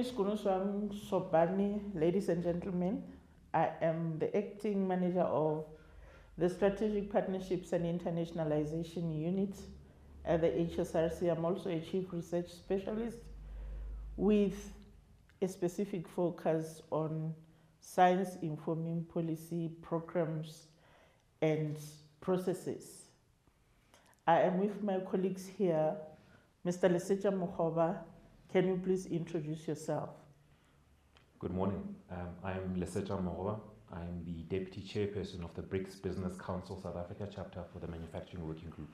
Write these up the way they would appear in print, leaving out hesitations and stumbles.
is Konosoang Sobane, ladies and gentlemen. I am the acting manager of the Strategic Partnerships and Internationalization Unit at the HSRC. I'm also a chief research specialist with a specific focus on science informing policy programs and processes. I am with my colleagues here. Mr. Lesetja Mogoba, can you please introduce yourself? Good morning. I am Lesetja Mogoba. I am the Deputy Chairperson of the BRICS Business Council South Africa chapter for the Manufacturing Working Group.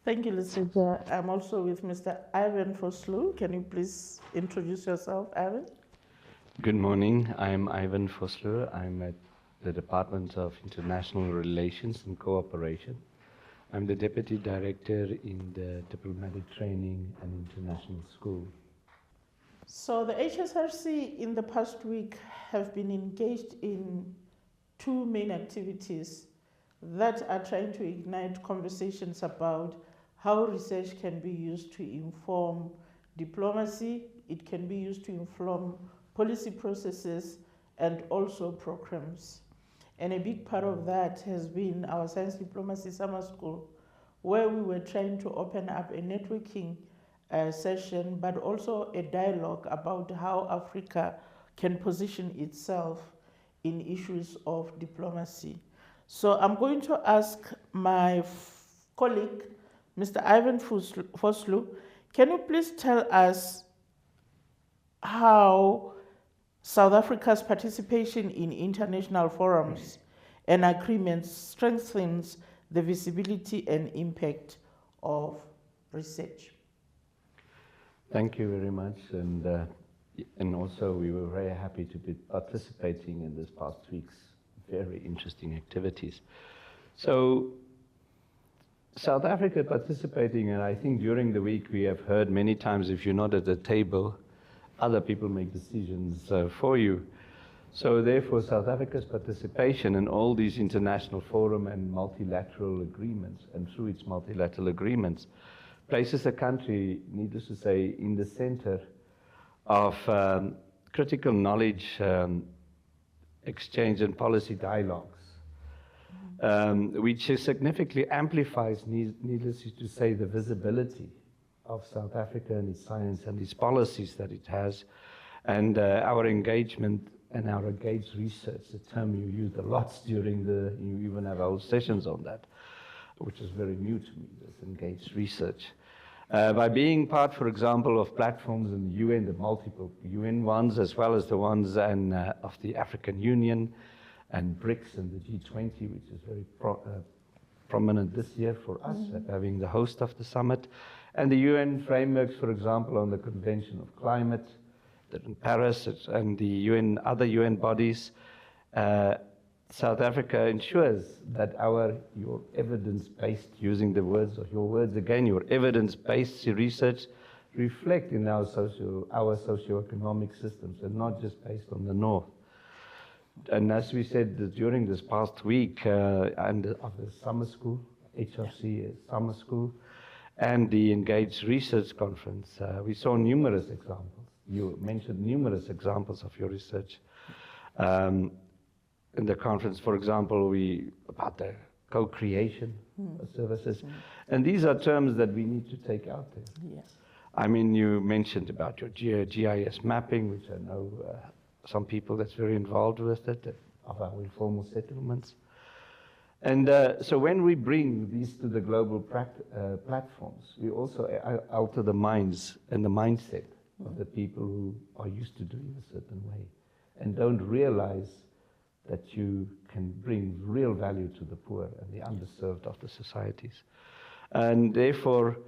Thank you, Lesetja. I'm also with Mr. Ivan Vosloo. Can you please introduce yourself, Ivan? Good morning. I'm Ivan Vosloo. I'm at the Department of International Relations and Cooperation. I'm the Deputy Director in the Diplomatic Training and International School. So the HSRC in the past week have been engaged in two main activities that are trying to ignite conversations about how research can be used to inform diplomacy, it can be used to inform policy processes and also programs. And a big part of that has been our Science Diplomacy Summer School, where we were trying to open up a networking session, but also a dialogue about how Africa can position itself in issues of diplomacy. So I'm going to ask my colleague, Mr. Ivan Vosloo, can you please tell us how South Africa's participation in international forums and agreements strengthens the visibility and impact of research? Thank you very much, and also we were very happy to be participating in this past week's very interesting activities. So South Africa participating, and I think during the week we have heard many times, if you're not at the table, other people make decisions for you. So therefore, South Africa's participation in all these international forum and multilateral agreements, and through its multilateral agreements, places the country, needless to say, in the center of critical knowledge exchange and policy dialogues, which significantly amplifies, needless to say, the visibility of South Africa and its science and its policies that it has, and our engagement and our engaged research, the term you used a lot during you even have whole sessions on that, which is very new to me, this engaged research. By being part, for example, of platforms in the UN, the multiple UN ones, as well as the ones of the African Union and BRICS and the G20, which is very prominent this year for us, having the host of the summit, and the UN frameworks, for example, on the Convention of Climate, in Paris, and the UN, other UN bodies. South Africa ensures that your evidence-based, using the words of your words again, your evidence-based research reflect in our socio-economic systems, and not just based on the North. And as we said during this past week, and of the summer school, HRC summer school, and the Engaged Research Conference, we saw numerous examples. You mentioned numerous examples of your research. In the conference, for example, about the co-creation services. And these are terms that we need to take out there. Yes. I mean, you mentioned about your GIS mapping, which I know some people that's very involved with it, of our informal settlements. And so when we bring these to the global platforms, we also alter the minds and the mindset of the people who are used to doing a certain way and don't realize that you can bring real value to the poor and the underserved of the societies. And therefore,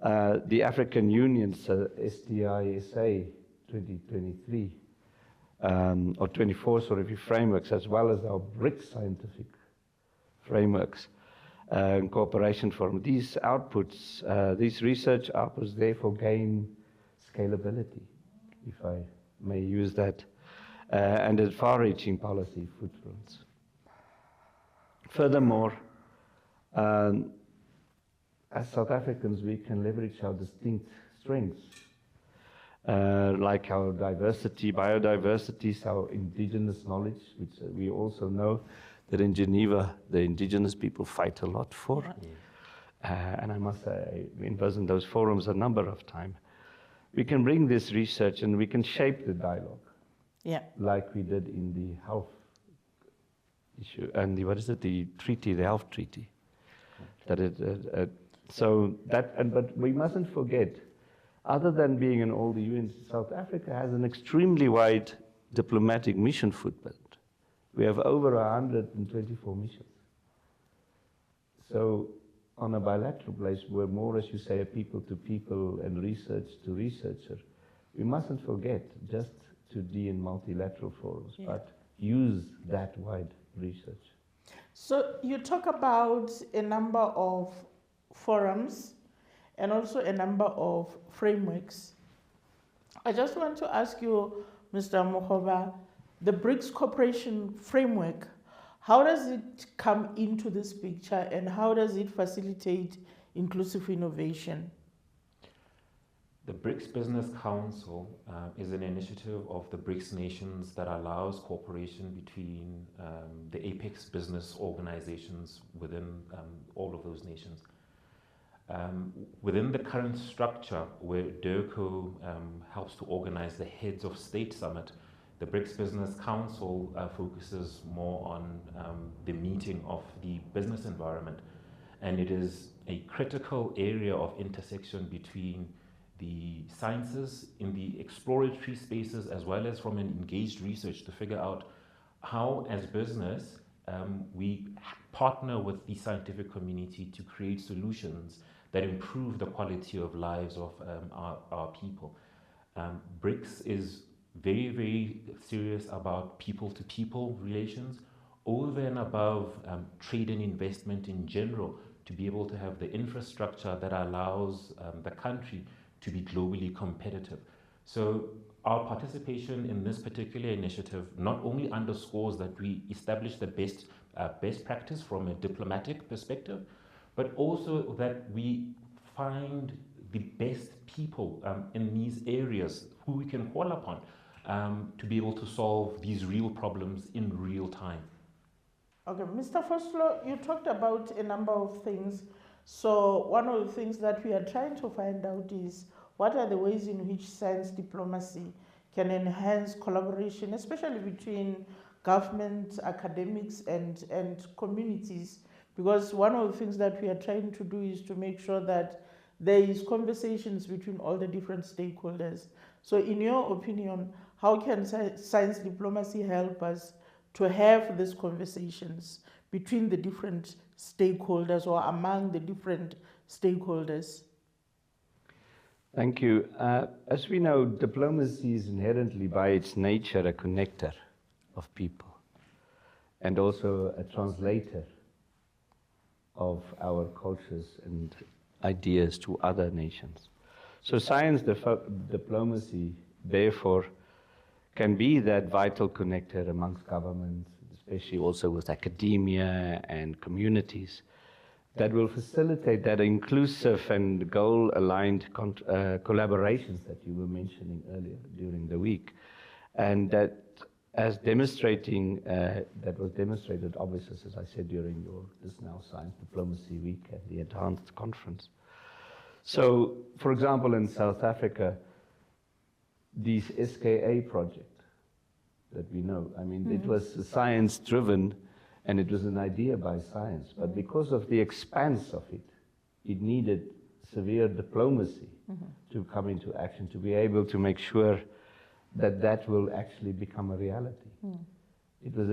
the African Union's SDISA 2023, or 24 sort of frameworks, as well as our BRICS scientific frameworks, in cooperation forum, these outputs, these research outputs therefore gain scalability, if I may use that, and a far-reaching policy footprints. Furthermore, as South Africans, we can leverage our distinct strengths like our diversity, biodiversity, our indigenous knowledge, which we also know that in Geneva, the indigenous people fight a lot for. And I must say, I was in those forums a number of times. We can bring this research and we can shape the dialogue, like we did in the health issue and the treaty, the health treaty. But we mustn't forget, other than being in all the UN, South Africa has an extremely wide diplomatic mission footprint. We have over 124 missions. So on a bilateral place, we're more, as you say, a people to people and research to researcher. We mustn't forget just to be in multilateral forums, but use that wide research. So you talk about a number of forums and also a number of frameworks. I just want to ask you, Mr. Mogoba, the BRICS cooperation framework, how does it come into this picture and how does it facilitate inclusive innovation? The BRICS Business Council is an initiative of the BRICS nations that allows cooperation between the apex business organizations within all of those nations. Within the current structure where DIRCO helps to organize the Heads of State Summit, the BRICS Business Council focuses more on the meeting of the business environment, and it is a critical area of intersection between the sciences in the exploratory spaces as well as from an engaged research to figure out how, as business, we partner with the scientific community to create solutions that improve the quality of lives of our people. BRICS is very, very serious about people-to-people relations, over and above trade and investment in general, to be able to have the infrastructure that allows the country to be globally competitive. So our participation in this particular initiative not only underscores that we establish the best practice from a diplomatic perspective, but also that we find the best people in these areas who we can call upon to be able to solve these real problems in real time. Okay, Mr. Vosloo, you talked about a number of things. So one of the things that we are trying to find out is what are the ways in which science diplomacy can enhance collaboration, especially between government, academics, and communities. Because one of the things that we are trying to do is to make sure that there is conversations between all the different stakeholders. So in your opinion, how can science diplomacy help us to have these conversations between the different stakeholders or among the different stakeholders? Thank you. As we know, diplomacy is inherently by its nature a connector of people and also a translator of our cultures and ideas to other nations. So science diplomacy, therefore, can be that vital connector amongst governments, especially also with academia and communities, that will facilitate that inclusive and goal-aligned collaborations that you were mentioning earlier during the week. And that as demonstrating, that was demonstrated obviously, as I said, during this now Science Diplomacy Week at the Enhanced Conference. So, for example, in South Africa, this SKA project that we know, I mean, it was science-driven, and it was an idea by science, but because of the expanse of it, it needed severe diplomacy to come into action, to be able to make sure that that will actually become a reality. It was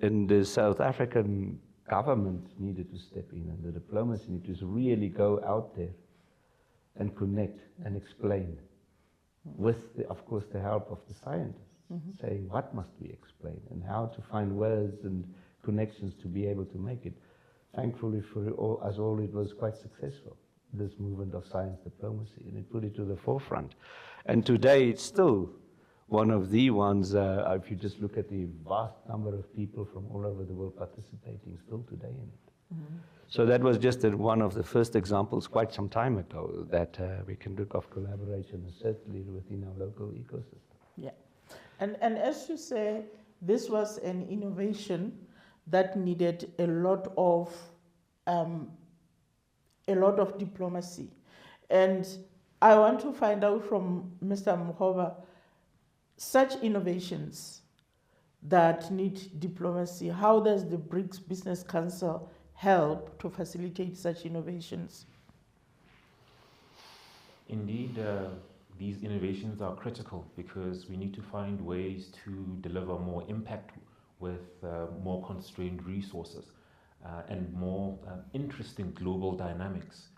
and the South African government needed to step in, and the diplomacy needed to really go out there and connect and explain with, of course, the help of the scientists, saying what must we explain and how to find words and connections to be able to make it. Thankfully for us all, it was quite successful, this movement of science diplomacy, and it put it to the forefront. And today it's still one of the ones, if you just look at the vast number of people from all over the world participating still today in it. So that was just one of the first examples quite some time ago that we can look of collaboration, certainly within our local ecosystem. Yeah. And as you say, this was an innovation that needed a lot of diplomacy. And I want to find out from Mr. Mogoba, such innovations that need diplomacy, how does the BRICS Business Council help to facilitate such innovations? Indeed, these innovations are critical because we need to find ways to deliver more impact with more constrained resources and more interesting global dynamics.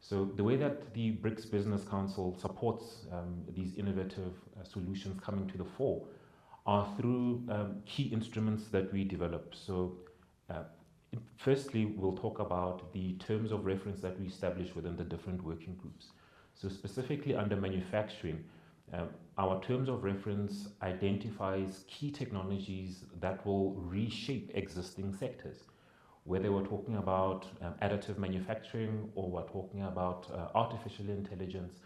So the way that the BRICS Business Council supports these innovative solutions coming to the fore are through key instruments that we develop. So firstly, we'll talk about the terms of reference that we establish within the different working groups. So specifically under manufacturing, our terms of reference identifies key technologies that will reshape existing sectors. Whether we're talking about additive manufacturing or we're talking about artificial intelligence,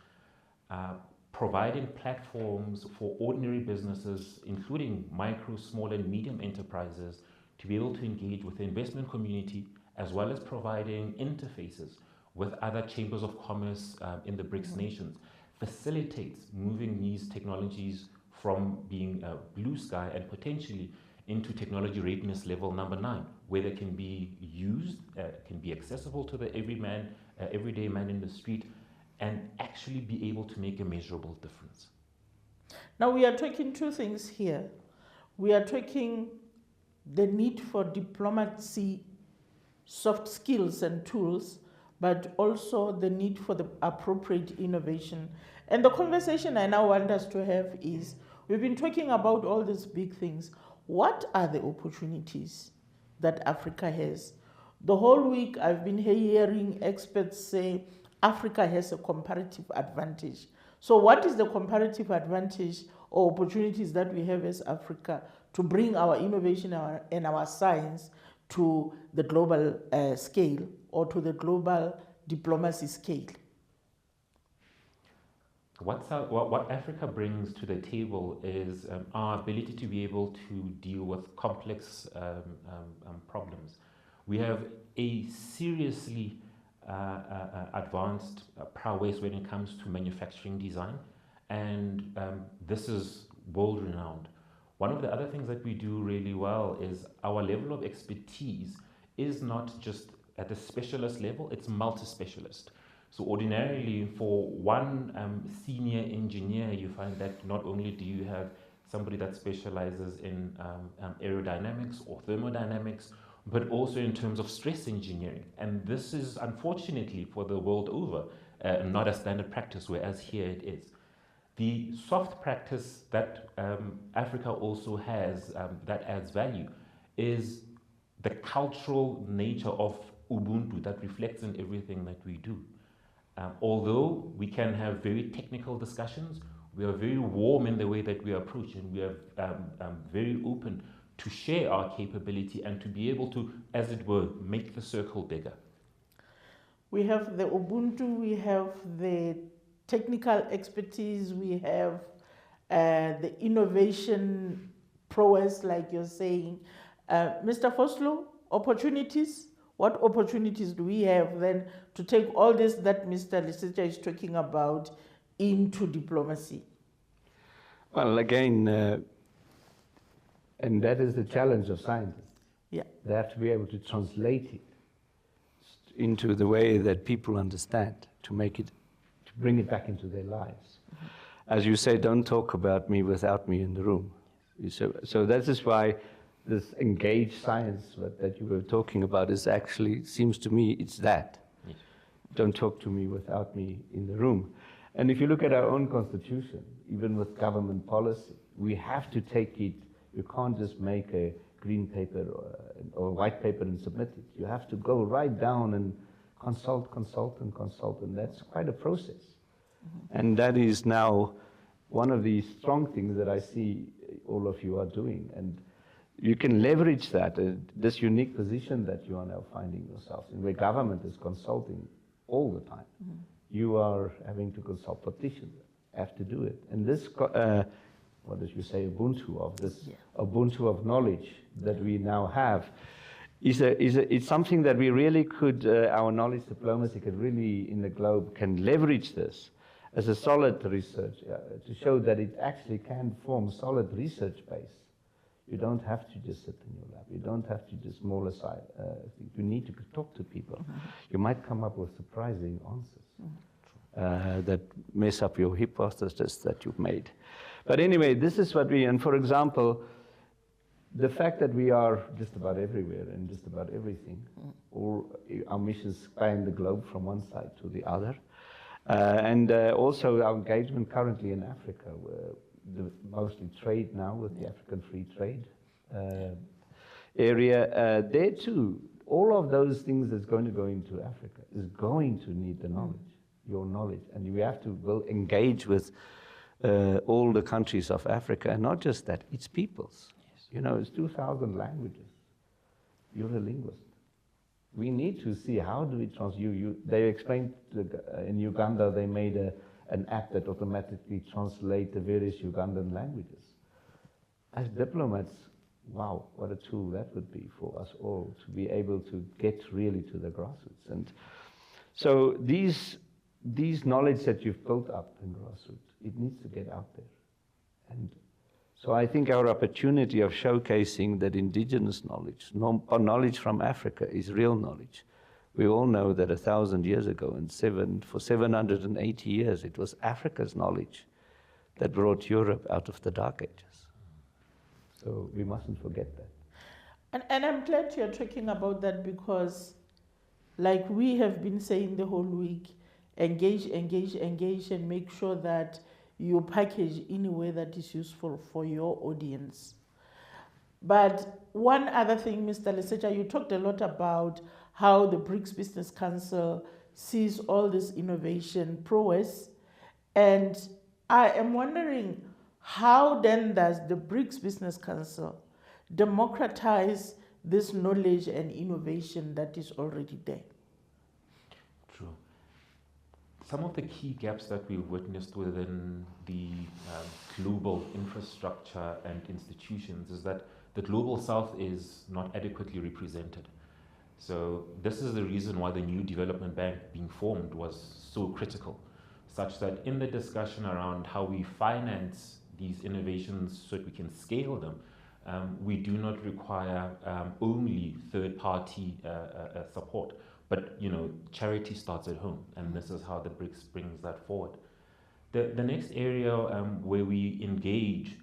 providing platforms for ordinary businesses, including micro, small and medium enterprises, to be able to engage with the investment community, as well as providing interfaces with other chambers of commerce in the BRICS nations, facilitates moving these technologies from being blue sky and potentially into technology readiness level number 9, where they can be used, can be accessible to the everyday man in the street, and actually be able to make a measurable difference. Now we are talking two things here. We are talking the need for diplomacy, soft skills and tools, but also the need for the appropriate innovation. And the conversation I now want us to have is, we've been talking about all these big things. What are the opportunities that Africa has? The whole week I've been hearing experts say Africa has a comparative advantage. So what is the comparative advantage or opportunities that we have as Africa to bring our innovation and our science to the global scale or to the global diplomacy scale? What Africa brings to the table is our ability to be able to deal with complex problems. We have a seriously advanced prowess when it comes to manufacturing design, and this is world renowned. One of the other things that we do really well is our level of expertise is not just at the specialist level, it's multi-specialist. So ordinarily for one senior engineer, you find that not only do you have somebody that specializes in aerodynamics or thermodynamics, but also in terms of stress engineering. And this is unfortunately for the world over not a standard practice, whereas here it is. The soft practice that Africa also has that adds value is the cultural nature of Ubuntu that reflects in everything that we do. Although we can have very technical discussions, we are very warm in the way that we approach, and we are very open to share our capability and to be able to, as it were, make the circle bigger. We have the Ubuntu, we have the technical expertise, we have the innovation prowess, like you're saying. Mr. Vosloo, opportunities? What opportunities do we have then to take all this that Mr. Lesetja is talking about into diplomacy? Well, again, and that is the challenge of scientists. Yeah. They have to be able to translate it into the way that people understand, to make it, to bring it back into their lives. Mm-hmm. As you say, don't talk about me without me in the room. So that is why this engaged science that you were talking about is actually, seems to me, it's that. Yes. Don't talk to me without me in the room. And if you look at our own constitution, even with government policy, we have to take it. You can't just make a green paper or a white paper and submit it. You have to go right down and consult, and that's quite a process. Mm-hmm. And that is now one of the strong things that I see all of you are doing. And you can leverage that, this unique position that you are now finding yourselves in, where government is consulting all the time. You are having to consult politicians, have to do it. And this, what did you say, Ubuntu of this, Ubuntu of knowledge that we now have, it's something that we really could, our knowledge diplomacy could really, in the globe, can leverage this as a solid research, to show that it actually can form solid research base. You don't have to just sit in your lab. You don't have to just mull aside. You need to talk to people. You might come up with surprising answers that mess up your hypothesis that you've made. But anyway, this is what we, and for example, the fact that we are just about everywhere and just about everything, or our missions span the globe from one side to the other, and also our engagement currently in Africa, where mostly trade now with the African Free Trade area. There too, all of those things that's going to go into Africa is going to need the knowledge, your knowledge, and we have to engage with all the countries of Africa, and not just that, it's peoples. You know, it's 2,000 languages. You're a linguist. We need to see how do we they explained in Uganda they made an app that automatically translates the various Ugandan languages. As diplomats, wow, what a tool that would be for us all to be able to get really to the grassroots. And so these knowledge that you've built up in grassroots, it needs to get out there. And so I think our opportunity of showcasing that indigenous knowledge, knowledge from Africa, is real knowledge. We all know that 1,000 years ago, for 780 years, it was Africa's knowledge that brought Europe out of the Dark Ages. So we mustn't forget that. And I'm glad you're talking about that, because like we have been saying the whole week, engage, and make sure that you package in a way that is useful for your audience. But one other thing, Mr. Lesetja, you talked a lot about how the BRICS Business Council sees all this innovation prowess. And I am wondering, how then does the BRICS Business Council democratize this knowledge and innovation that is already there? True. Some of the key gaps that we've witnessed within the global infrastructure and institutions is that the global south is not adequately represented. So this is the reason why the new development bank being formed was so critical, such that in the discussion around how we finance these innovations so that we can scale them, we do not require only third-party support. But, you know, charity starts at home, and this is how the BRICS brings that forward. The next area where we engage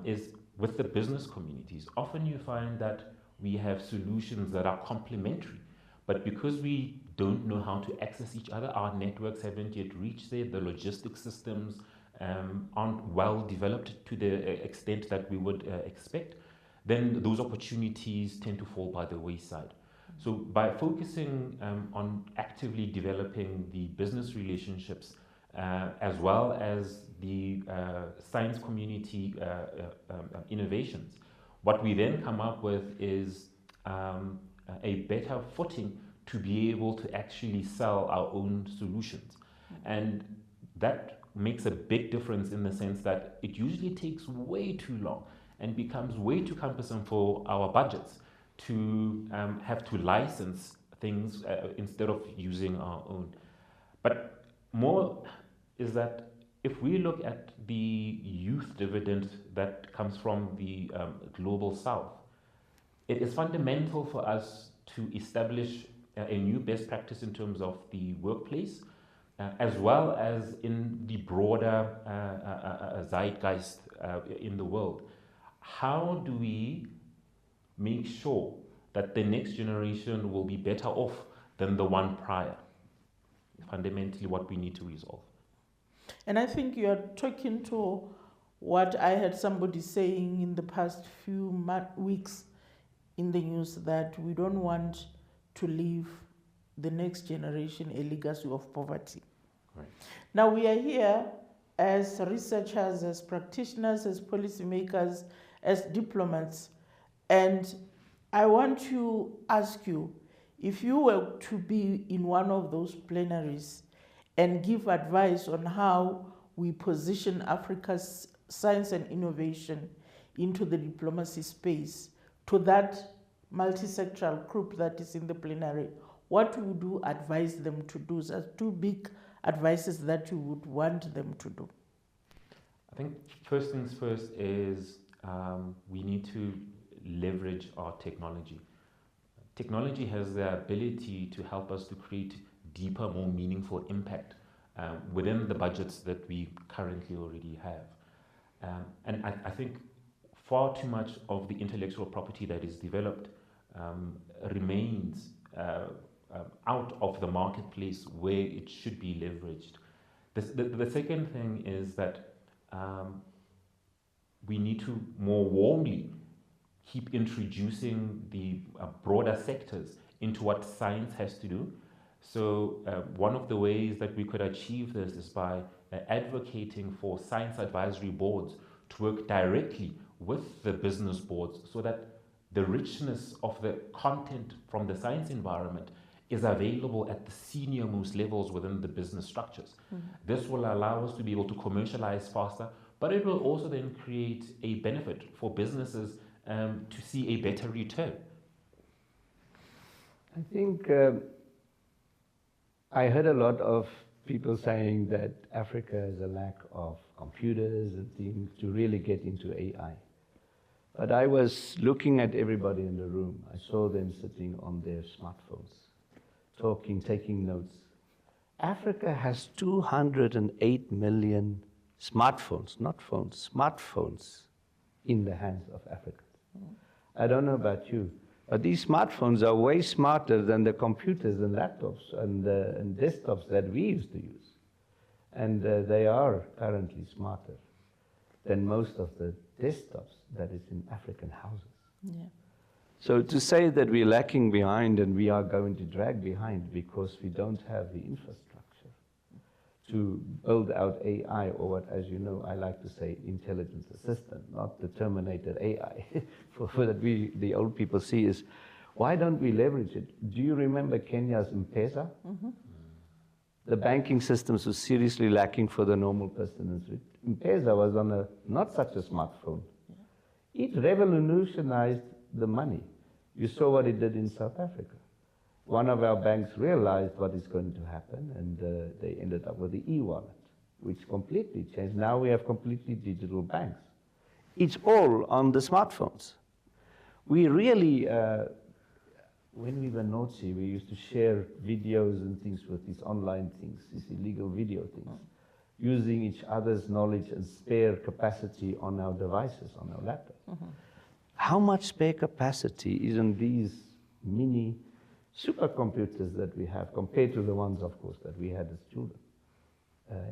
is with the business communities. Often you find that we have solutions that are complementary, but because we don't know how to access each other, our networks haven't yet reached there, the logistics systems aren't well developed to the extent that we would expect, then those opportunities tend to fall by the wayside. So by focusing on actively developing the business relationships as well as the science community innovations, what we then come up with is a better footing to be able to actually sell our own solutions. And that makes a big difference in the sense that it usually takes way too long and becomes way too cumbersome for our budgets to have to license things instead of using our own. But more is that if we look at the youth dividend that comes from the global south, it is fundamental for us to establish a new best practice in terms of the workplace, as well as in the broader zeitgeist in the world. How do we make sure that the next generation will be better off than the one prior? Fundamentally what we need to resolve. And I think you're talking to what I had somebody saying in the past few weeks in the news, that we don't want to leave the next generation a legacy of poverty. Right. Now we are here as researchers, as practitioners, as policymakers, as diplomats, And I want to ask you, if you were to be in one of those plenaries and give advice on how we position Africa's science and innovation into the diplomacy space to that multi-sectoral group that is in the plenary, what would you advise them to do? So two big advices that you would want them to do. I think first things first is we need to leverage our technology. Technology has the ability to help us to create deeper, more meaningful impact within the budgets that we currently already have. And I think far too much of the intellectual property that is developed remains out of the marketplace where it should be leveraged. The second thing is that we need to more warmly keep introducing the broader sectors into what science has to do. So one of the ways that we could achieve this is by advocating for science advisory boards to work directly with the business boards so that the richness of the content from the science environment is available at the senior most levels within the business structures. This will allow us to be able to commercialize faster, but it will also then create a benefit for businesses to see a better return. I think I heard a lot of people saying that Africa has a lack of computers and things to really get into AI. But I was looking at everybody in the room. I saw them sitting on their smartphones, talking, taking notes. Africa has 208 million smartphones, not phones, smartphones in the hands of Africans. I don't know about you, but these smartphones are way smarter than the computers and laptops and desktops that we used to use. And they are currently smarter than most of the desktops that is in African houses. Yeah. So to say that we're lacking behind and we are going to drag behind because we don't have the infrastructure to build out AI, or what, as you know, I like to say intelligence assistant, not the Terminator AI, for that the old people see is, why don't we leverage it? Do you remember Kenya's M-Pesa? The banking systems were seriously lacking for the normal person. M-Pesa was on not such a smartphone. It revolutionized the money. You saw what it did in South Africa. One of our banks realized what is going to happen, and they ended up with the e-wallet, which completely changed. Now we have completely digital banks. It's all on the smartphones. We really, when we were naughty, we used to share videos and things with these online things, these illegal video things, using each other's knowledge and spare capacity on our devices, on our laptops. How much spare capacity is in these mini supercomputers that we have compared to the ones, of course, that we had as children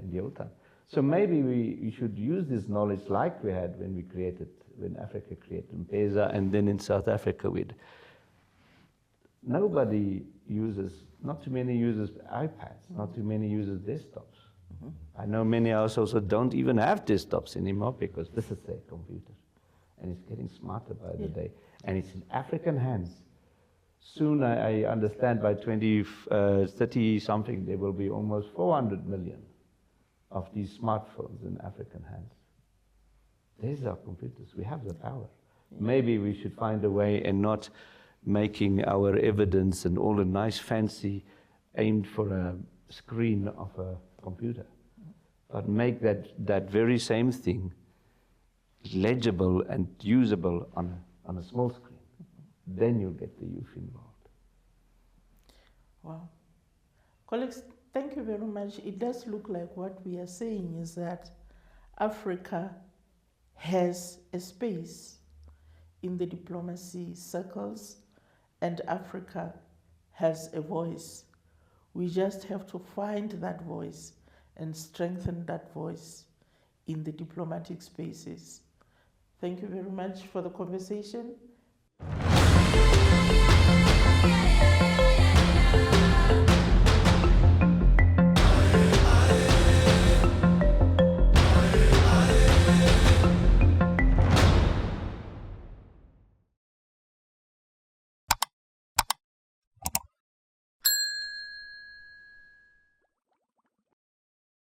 in the old time? So maybe we should use this knowledge like we had when Africa created M-Pesa, and then in South Africa nobody uses, not too many uses iPads, not too many uses desktops. I know many households that don't even have desktops anymore because this is their computer. And it's getting smarter by the day. And it's in African hands. Soon, I understand by 2030 something, there will be almost 400 million of these smartphones in African hands. These are computers. We have the power. Maybe we should find a way and not making our evidence and all the nice fancy aimed for a screen of a computer, but make that very same thing legible and usable on a small screen. Then you'll get the youth involved. Wow. Colleagues, thank you very much. It does look like what we are saying is that Africa has a space in the diplomacy circles, and Africa has a voice. We just have to find that voice and strengthen that voice in the diplomatic spaces. Thank you very much for the conversation.